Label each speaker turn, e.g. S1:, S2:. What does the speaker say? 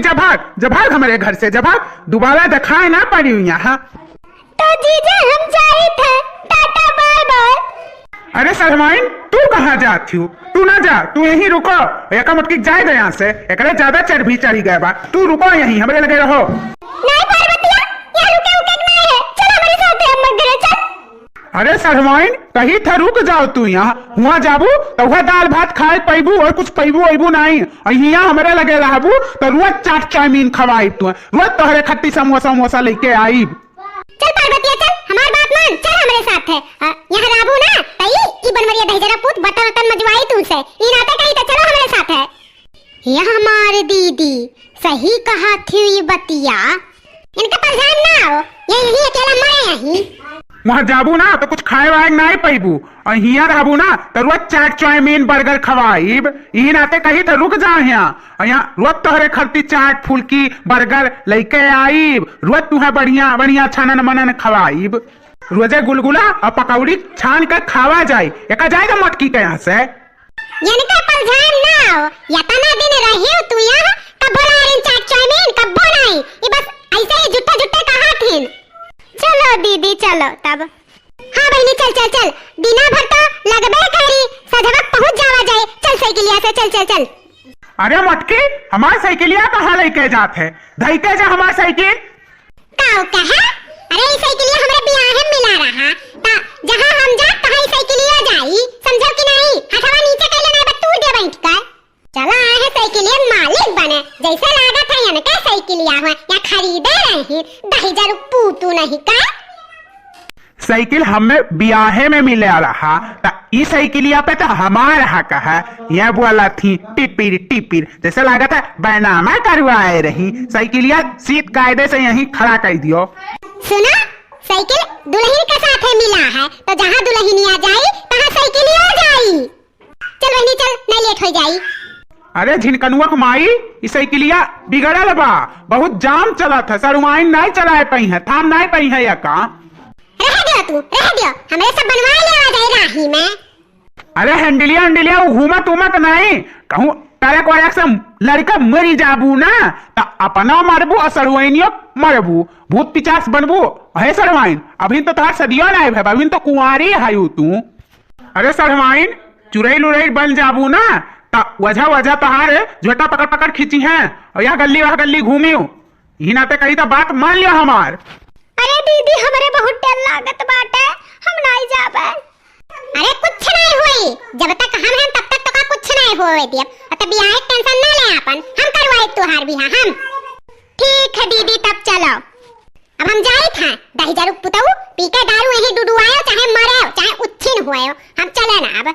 S1: जब भाग हमारे घर से जब भाग, दोबारा दिखाए ना पड़ी यहाँ।
S2: तो जीजा हम जाए थे, टाटा बाय बाय।
S1: अरे सरमाइन, तू कहाँ जाती हो? तू ना जा, तू यहीं रुको। एक मुटकी जाए गए यहाँ से, एक ज्यादा चढ़ी गए बा। तू रुको यहीं, हमारे लगे रहो।
S2: नहीं पार्वतिया, यहाँ रुके नहीं है, चल हमारे साथ है, हम घर चल।
S1: अरे सरमाइन, कहीं था रुक जाओ तू यहाँ। वहाँ जाबू तो वह दाल भात खाए पैबू और कुछ पैबू अबू नहीं। यहाँ हमारे लगे रहबू तो रोज चाट चाउमीन खवाई तू, रोज तोहरे खट्टी समोसा लेके आई।
S2: चल पार्वतिया चल, हमारी बात मान, चल हमारे साथ है। यहाँ राबू ना तई ई बनवरिया दहजरा पूत बर्तन मजवाई तुमसे, ई नाते कहीं तो चलो हमारे साथ है। यह हमारे दीदी सही कहा थी ये बतिया, इनका परेशान ना हो, यही अकेला मरे यहीं।
S1: वहाँ जाबू ना तो कुछ खाए वाए नहीं पैबू, और यहाँ रहबू ना तो रोज चाट चाउमीन बर्गर खवाईब। यही नाते कहीं तो रुक जाओ यहाँ, और यहाँ रोज तोहरे खरती चाट फुल्की बर्गर लेके आईब। रोज तुम्हें बढ़िया बढ़िया छानन मनन खवाईब। रोजे गुलगुला और पकौड़ी छान कर खावा जाए, एक जाएगा मटकी के यहाँ से।
S2: इनका परेशान ना हो, यतना दिन रहे हो तू यहाँ, कब बोला इन चाट चाउमीन कब नहीं, ये बस ऐसे ही जुट्टे कहा थी। चलो दीदी चलो तब। हाँ बहनी चल चल चल, दिना भर तो लगबे करी, सजवक पहुंच जावा जाए। चल साइकिलिया से चल चल चल।
S1: अरे मटकी, हमार साइकिलिया कहाँ लेके जाते? धइके जा हमार साइकिल।
S2: काऊ कहा? अरे ये साइकिलिया हमारे बियाह में मिला रहा, ता जहाँ हम जा तहाँ साइकिलिया जाई, समझो कि नहीं? हथवा नीचे कर लेना है, तू दे बैठ कर। चला आए है साइकिलिया मालिक बने, जैसे लागत है इनका साइकिलिया हुआ या खरीदे रही, 10,000 पूतू नहीं का।
S1: साइकिल हमें बियाहे में मिले रहा, ता ई साइकिलिया पे तो हमारा हक है। यह बोला थी टिपिर जैसे लागत है बैनामा करवाए रही। साइकिलिया सीट कायदे से यहीं खड़ा कर दियो।
S2: सुना, साइकिल दुल्हन के साथ है मिला है, तो जहाँ दुल्हनिया जाई तहाँ साइकिलिया जाई। चल बहनी चल, नहीं लेट हो जाई।
S1: अरे झिनकनुआ माई, इस साइकिलिया बिगड़ल बा, बहुत जाम चला था, सरुमाइन नहीं चलाए पाई है, थाम नहीं पाई है या का।
S2: रह दियो, हमें सब बनवा ले आ जाए राही में।
S1: अरे हैंडलिया घूमत नहीं कहूँ, तारे को एक से लड़का मरी जाबू ना तो अपना मरबू और सरुआइनियो मरबू, भूत पिचास बनबू। है सरवाइन, अभी तो तार सदियों नहीं है, अभी तो कुंवारी है तू। अरे सरवाइन, चुड़ैल बन जाबू ना तो वजह तहार झोटा पकड़ खींची है, और यह गली वह गली घूमी। ही नाते कही तो बात मान लिया हमार।
S2: अरे दीदी हमारे बहुत डर लागत बाटे, हम नहीं जाबे। अरे कुछ नहीं हुई, जब तक हम हैं तब तक तो कुछ नहीं होए दिया, और तब बियाह टेंशन ना ले अपन, हम करवाए तुहार बियाह हम। ठीक है दीदी तब चलो। अब हम जाए था 10,000 पुतऊ पी के दारू यही डुडुआयो, चाहे मरे चाहे उच्छिन हुए, हम चले ना अब।